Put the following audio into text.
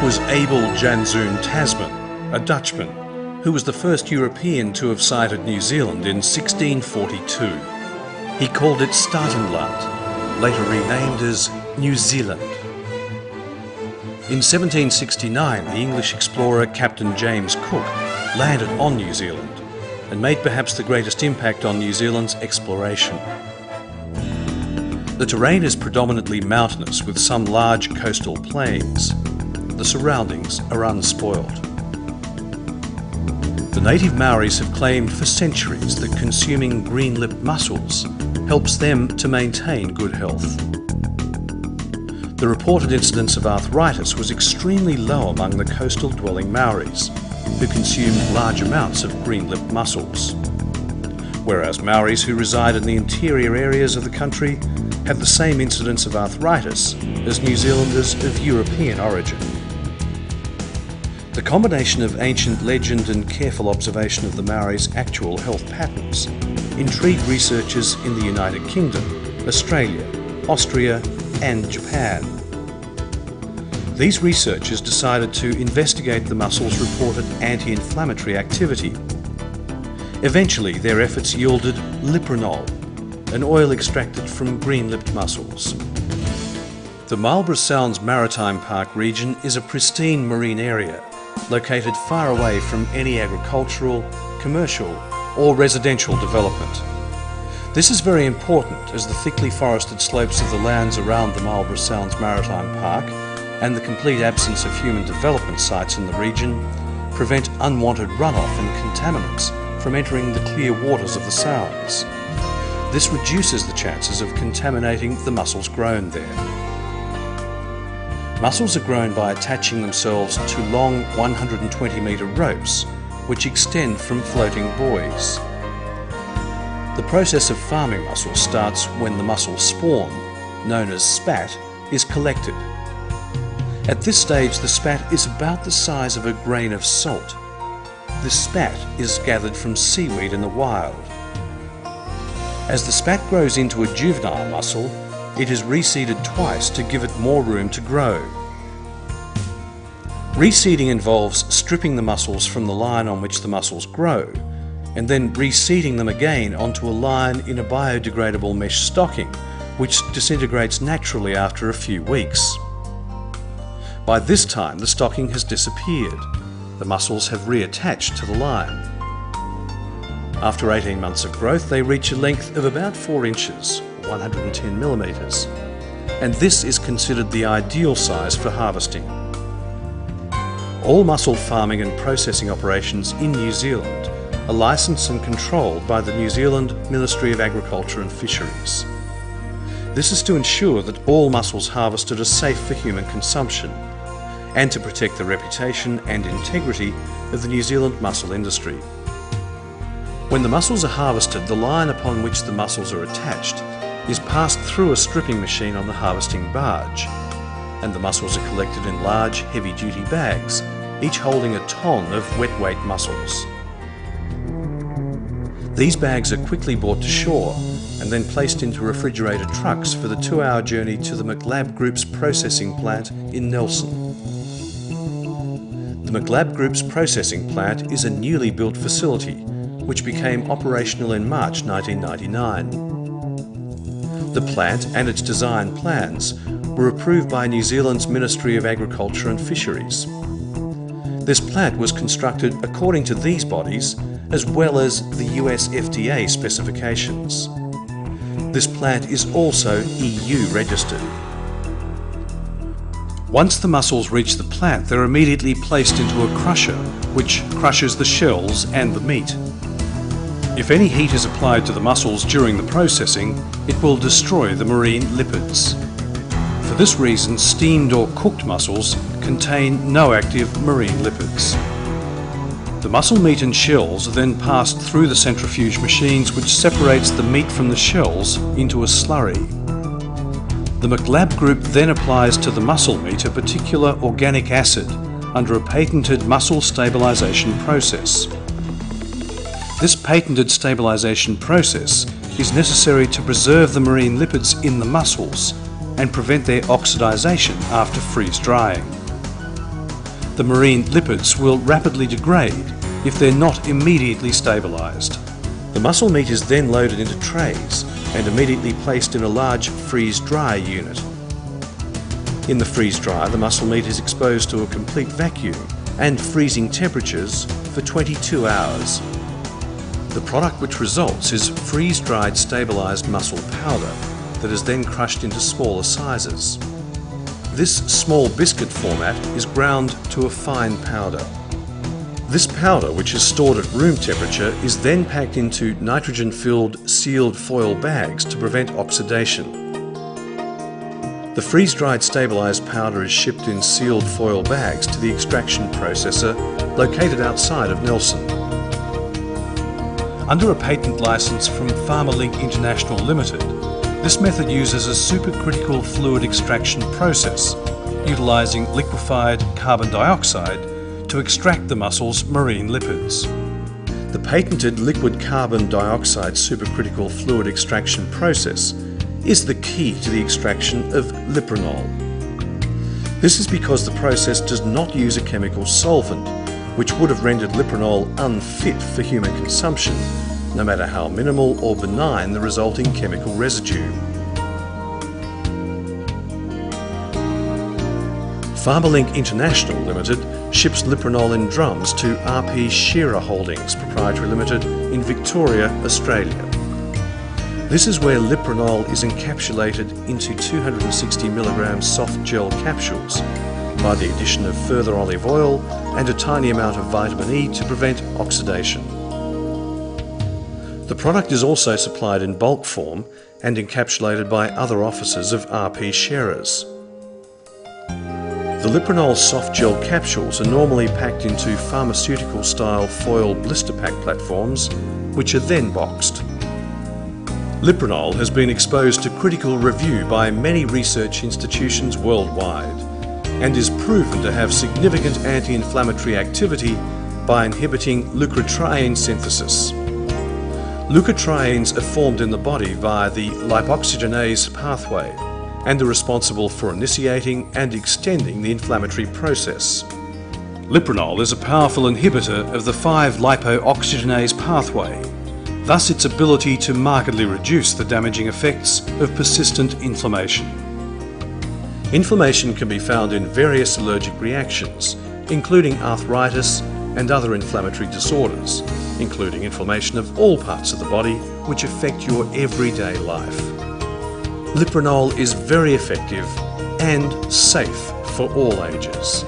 was Abel Janszoon Tasman, a Dutchman, who was the first European to have sighted New Zealand in 1642. He called it Statenland, later renamed as New Zealand. In 1769, the English explorer Captain James Cook landed on New Zealand and made perhaps the greatest impact on New Zealand's exploration. The terrain is predominantly mountainous with some large coastal plains. The surroundings are unspoilt. The native Maoris have claimed for centuries that consuming green-lipped mussels helps them to maintain good health. The reported incidence of arthritis was extremely low among the coastal dwelling Maoris, who consumed large amounts of green-lipped mussels, whereas Maoris who reside in the interior areas of the country have the same incidence of arthritis as New Zealanders of European origin. The combination of ancient legend and careful observation of the Maoris' actual health patterns intrigued researchers in the United Kingdom, Australia, Austria and Japan. These researchers decided to investigate the mussels' reported anti-inflammatory activity. Eventually, their efforts yielded Lyprinol, an oil extracted from green-lipped mussels. The Marlborough Sounds Maritime Park region is a pristine marine area located far away from any agricultural, commercial or residential development. This is very important as the thickly forested slopes of the lands around the Marlborough Sounds Maritime Park and the complete absence of human development sites in the region prevent unwanted runoff and contaminants from entering the clear waters of the Sounds. This reduces the chances of contaminating the mussels grown there. Mussels are grown by attaching themselves to long 120-metre ropes which extend from floating buoys. The process of farming mussels starts when the mussel spawn, known as spat, is collected. At this stage, the spat is about the size of a grain of salt. This spat is gathered from seaweed in the wild. As the spat grows into a juvenile mussel, it is reseeded twice to give it more room to grow. Reseeding involves stripping the mussels from the line on which the mussels grow, and then reseeding them again onto a line in a biodegradable mesh stocking, which disintegrates naturally after a few weeks. By this time, the stocking has disappeared. The mussels have reattached to the line. After 18 months of growth, they reach a length of about 4 inches, 110 millimetres, and this is considered the ideal size for harvesting. All mussel farming and processing operations in New Zealand are licensed and controlled by the New Zealand Ministry of Agriculture and Fisheries. This is to ensure that all mussels harvested are safe for human consumption and to protect the reputation and integrity of the New Zealand mussel industry. When the mussels are harvested, the line upon which the mussels are attached is passed through a stripping machine on the harvesting barge, and the mussels are collected in large, heavy-duty bags, each holding a ton of wet-weight mussels. These bags are quickly brought to shore and then placed into refrigerated trucks for the 2-hour journey to the McLab Group's processing plant in Nelson. The McLab Group's processing plant is a newly built facility which became operational in March 1999. The plant and its design plans were approved by New Zealand's Ministry of Agriculture and Fisheries. This plant was constructed according to these bodies as well as the US FDA specifications. This plant is also EU registered. Once the mussels reach the plant, they're immediately placed into a crusher, which crushes the shells and the meat. If any heat is applied to the mussels during the processing, it will destroy the marine lipids. For this reason, steamed or cooked mussels contain no active marine lipids. The mussel meat and shells are then passed through the centrifuge machines, which separates the meat from the shells into a slurry. The McLab Group then applies to the mussel meat a particular organic acid under a patented mussel stabilisation process. This patented stabilisation process is necessary to preserve the marine lipids in the mussels and prevent their oxidisation after freeze drying. the marine lipids will rapidly degrade if they're not immediately stabilised. The muscle meat is then loaded into trays and immediately placed in a large freeze-dry unit. In the freeze-dryer, the muscle meat is exposed to a complete vacuum and freezing temperatures for 22 hours. The product which results is freeze-dried stabilised muscle powder that is then crushed into smaller sizes. This small biscuit format is ground to a fine powder. This powder, which is stored at room temperature, is then packed into nitrogen-filled sealed foil bags to prevent oxidation. The freeze-dried stabilised powder is shipped in sealed foil bags to the extraction processor located outside of Nelson. Under a patent licence from PharmaLink International Limited, this method uses a supercritical fluid extraction process, utilising liquefied carbon dioxide to extract the muscle's marine lipids. The patented liquid carbon dioxide supercritical fluid extraction process is the key to the extraction of Lyprinol. This is because the process does not use a chemical solvent, which would have rendered Lyprinol unfit for human consumption, no matter how minimal or benign the resulting chemical residue. PharmaLink International Limited ships Lyprinol in drums to RP Shearer Holdings Proprietary Limited in Victoria, Australia. This is where Lyprinol is encapsulated into 260mg soft gel capsules by the addition of further olive oil and a tiny amount of vitamin E to prevent oxidation. The product is also supplied in bulk form and encapsulated by other officers of RP Shearers. The Lyprinol soft gel capsules are normally packed into pharmaceutical-style foil blister pack platforms, which are then boxed. Lyprinol has been exposed to critical review by many research institutions worldwide and is proven to have significant anti-inflammatory activity by inhibiting leukotriene synthesis. Leukotrienes are formed in the body via the lipoxygenase pathway and are responsible for initiating and extending the inflammatory process. Lyprinol is a powerful inhibitor of the 5-lipoxygenase pathway, thus its ability to markedly reduce the damaging effects of persistent inflammation. Inflammation can be found in various allergic reactions, including arthritis and other inflammatory disorders, including inflammation of all parts of the body which affect your everyday life. Lyprinol is very effective and safe for all ages.